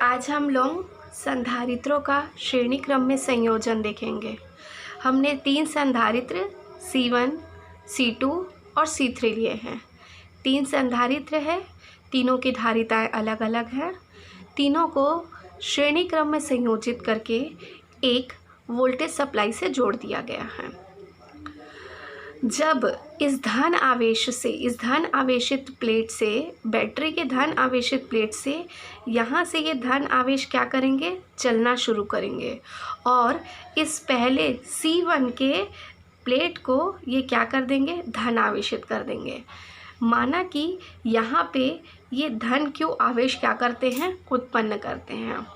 आज हम लोग संधारित्रों का श्रेणी क्रम में संयोजन देखेंगे। हमने 3 संधारित्र C1, C2 और C3 लिए हैं। 3 संधारित्र है, तीनों की धारिताएं अलग अलग हैं। तीनों को श्रेणी क्रम में संयोजित करके एक वोल्टेज सप्लाई से जोड़ दिया गया है। जब इस धन आवेशित प्लेट से, बैटरी के धन आवेशित प्लेट से यहाँ से ये धन आवेश क्या करेंगे, चलना शुरू करेंगे और इस पहले C1 के प्लेट को ये क्या कर देंगे, धन आवेशित कर देंगे। माना कि यहाँ पे ये धन क्यू आवेश क्या करते हैं, उत्पन्न करते हैं।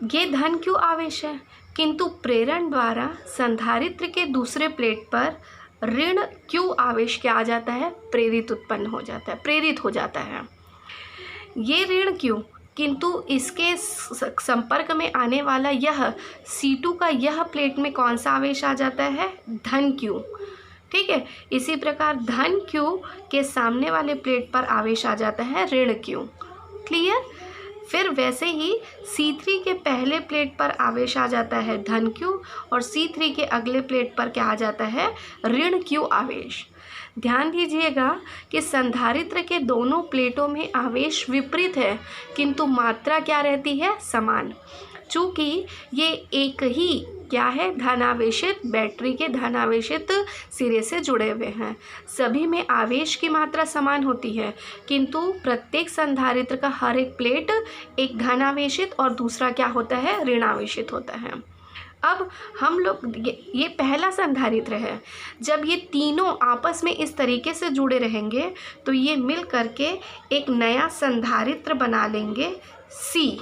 ये धन क्यू आवेश है, किंतु प्रेरण द्वारा संधारित्र के दूसरे प्लेट पर ऋण क्यू आवेश क्या आ जाता है, प्रेरित हो जाता है। ये ऋण क्यू, किंतु इसके संपर्क में आने वाला यह C2 का यह प्लेट में कौन सा आवेश आ जाता है, धन क्यू। ठीक है, इसी प्रकार धन क्यू के सामने वाले प्लेट पर आवेश आ जाता है ऋण क्यू। क्लियर। फिर वैसे ही C3 के पहले प्लेट पर आवेश आ जाता है धन क्यू और C3 के अगले प्लेट पर क्या आ जाता है, ऋण क्यू आवेश। ध्यान दीजिएगा कि संधारित्र के दोनों प्लेटों में आवेश विपरीत है, किंतु मात्रा क्या रहती है, समान। चूँकि ये एक ही क्या है, धनावेशित बैटरी के धनावेशित सिरे से जुड़े हुए हैं, सभी में आवेश की मात्रा समान होती है, किंतु प्रत्येक संधारित्र का हर एक प्लेट एक धनावेशित और दूसरा क्या होता है, ऋणावेशित होता है। अब हम लोग ये पहला संधारित्र है। जब ये तीनों आपस में इस तरीके से जुड़े रहेंगे तो ये मिल करके एक नया संधारित्र बना लेंगे C।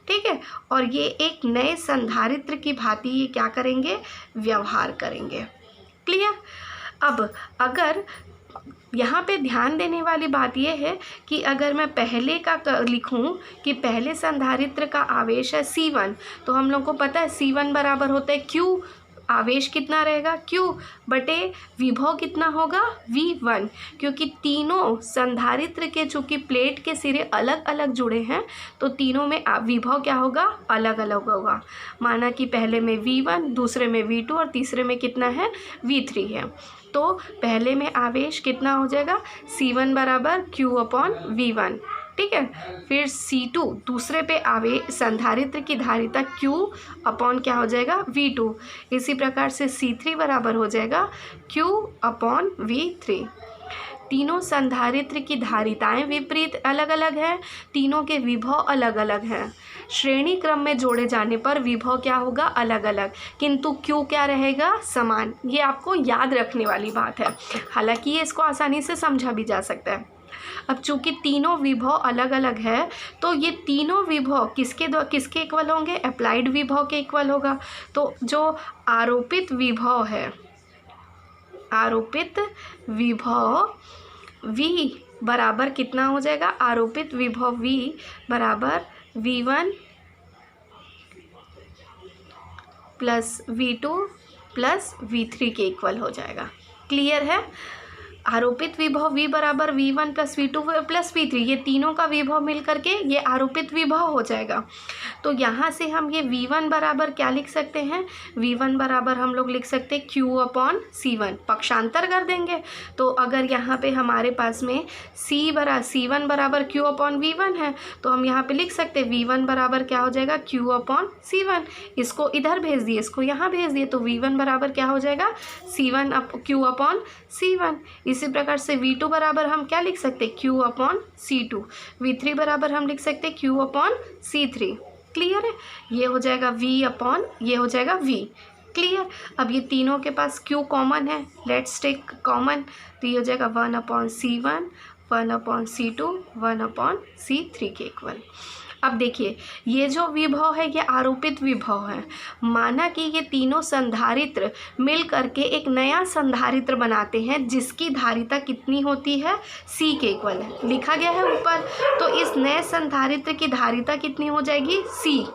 ठीक है, और ये एक नए संधारित्र की भांति ये क्या करेंगे, व्यवहार करेंगे। क्लियर। अब अगर यहाँ पे ध्यान देने वाली बात ये है कि अगर मैं पहले का लिखूँ कि पहले संधारित्र का आवेश है C1, तो हम लोग को पता है C1 बराबर होता है Q, आवेश कितना रहेगा, Q बटे विभव कितना होगा, V1, क्योंकि तीनों संधारित्र के चूँकि प्लेट के सिरे अलग अलग जुड़े हैं तो तीनों में विभव क्या होगा, अलग अलग होगा। माना कि पहले में V1, दूसरे में V2 और तीसरे में कितना है, V3 है। तो पहले में आवेश कितना हो जाएगा, C1 बराबर Q/V1। ठीक है, फिर C2 दूसरे पे संधारित्र की धारिता Q/ क्या हो जाएगा, V2। इसी प्रकार से C3 बराबर हो जाएगा Q/V3। तीनों संधारित्र की धारिताएं विपरीत अलग अलग हैं, तीनों के विभव अलग अलग हैं। श्रेणी क्रम में जोड़े जाने पर विभव क्या होगा, अलग अलग, किंतु Q क्या रहेगा, समान। ये आपको याद रखने वाली बात है, हालांकि ये इसको आसानी से समझा भी जा सकता है। अब चूंकि तीनों विभव अलग अलग है तो ये तीनों विभव किसके इक्वल होंगे, अप्लाइड विभव के इक्वल होगा। तो जो आरोपित विभव है, आरोपित विभव V बराबर कितना हो जाएगा, आरोपित विभव V बराबर V1 plus V2 plus V3 के इक्वल हो जाएगा। क्लियर है। आरोपित विभव V बराबर V1 plus V2 plus V3, ये तीनों का विभव मिल करके ये आरोपित विभव हो जाएगा। तो यहाँ से हम ये V1 बराबर क्या लिख सकते हैं, V1 बराबर हम लोग लिख सकते हैं Q/C1, पक्षांतर कर देंगे। तो अगर यहाँ पे हमारे पास में C1 बराबर Q/V1 है तो हम यहाँ पे लिख सकते हैं V1 बराबर क्या हो जाएगा, Q/C1। इसको इधर भेज दिए, इसको यहाँ भेज दिए, तो V1 बराबर क्या हो जाएगा, Q/C1। इसी प्रकार से V2 बराबर हम क्या लिख सकते हैं, Q/C2। V3 बराबर हम लिख सकते हैं Q/C3। क्लियर है। ये हो जाएगा ये हो जाएगा V। क्लियर। अब ये तीनों के पास Q कॉमन है, लेट्स टेक कॉमन, तो ये हो जाएगा 1/C1, 1/C2, 1/C3 के इक्वल। अब देखिए ये जो विभव है ये आरोपित विभव है। माना कि ये तीनों संधारित्र मिल करके एक नया संधारित्र बनाते हैं जिसकी धारिता कितनी होती है, C के इक्वल है, लिखा गया है ऊपर। तो इस नए संधारित्र की धारिता कितनी हो जाएगी, C।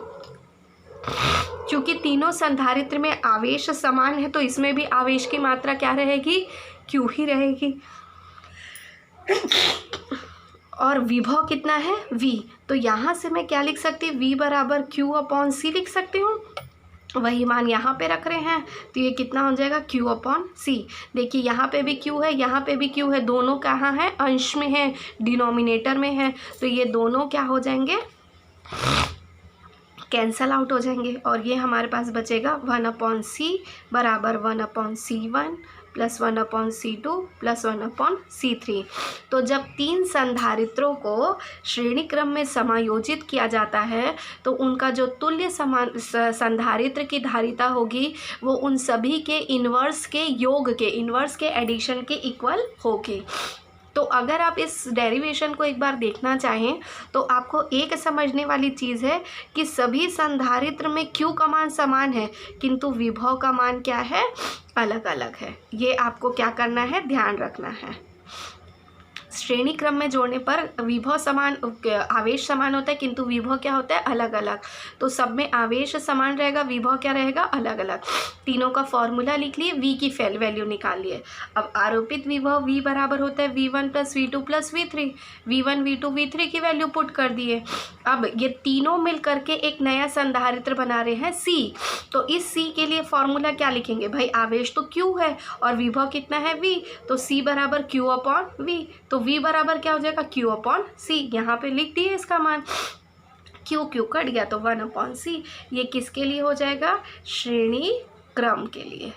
चूँकि तीनों संधारित्र में आवेश समान है तो इसमें भी आवेश की मात्रा क्या रहेगी, Q ही रहेगी। और विभव कितना है v। तो यहाँ से मैं क्या लिख सकती हूँ, v बराबर q/c लिख सकती हूँ। वही मान यहाँ पे रख रहे हैं तो ये कितना हो जाएगा, q/c। देखिए यहाँ पे भी q है, यहाँ पे भी q है, दोनों कहाँ है, अंश में है, डिनोमिनेटर में है, तो ये दोनों क्या हो जाएंगे, कैंसल आउट हो जाएंगे। और ये हमारे पास बचेगा 1/c बराबर 1/c1 plus 1/c2 plus 1/c3। तो जब तीन संधारित्रों को श्रेणी क्रम में समायोजित किया जाता है तो उनका जो तुल्य समान संधारित्र की धारिता होगी वो उन सभी के इन्वर्स के योग के, इन्वर्स के एडिशन के इक्वल होगी। तो अगर आप इस डेरिवेशन को एक बार देखना चाहें तो आपको एक समझने वाली चीज़ है कि सभी संधारित्र में Q का मान समान है किंतु विभव का मान क्या है, अलग अलग है। ये आपको क्या करना है, ध्यान रखना है। श्रेणी क्रम में जोड़ने पर विभव समान, आवेश समान होता है किंतु विभव क्या होता है, अलग अलग। तो सब में आवेश समान रहेगा, विभव क्या रहेगा, अलग अलग। तीनों का फॉर्मूला लिख लिए, v की वैल्यू निकाल लिए। अब आरोपित विभव v बराबर होता है v1 plus v2 plus v3। v1 v2 v3 की वैल्यू पुट कर दिए। अब ये तीनों मिल करके एक नया संधारित्र बना रहे हैं c। तो इस c के लिए फॉर्मूला क्या लिखेंगे भाई, आवेश तो q है और विभव कितना है v, तो c बराबर q/v। तो v बराबर क्या हो जाएगा, q/c। यहाँ पे लिख दिए इसका मान, q कट गया तो 1/c। ये किसके लिए हो जाएगा, श्रेणी क्रम के लिए।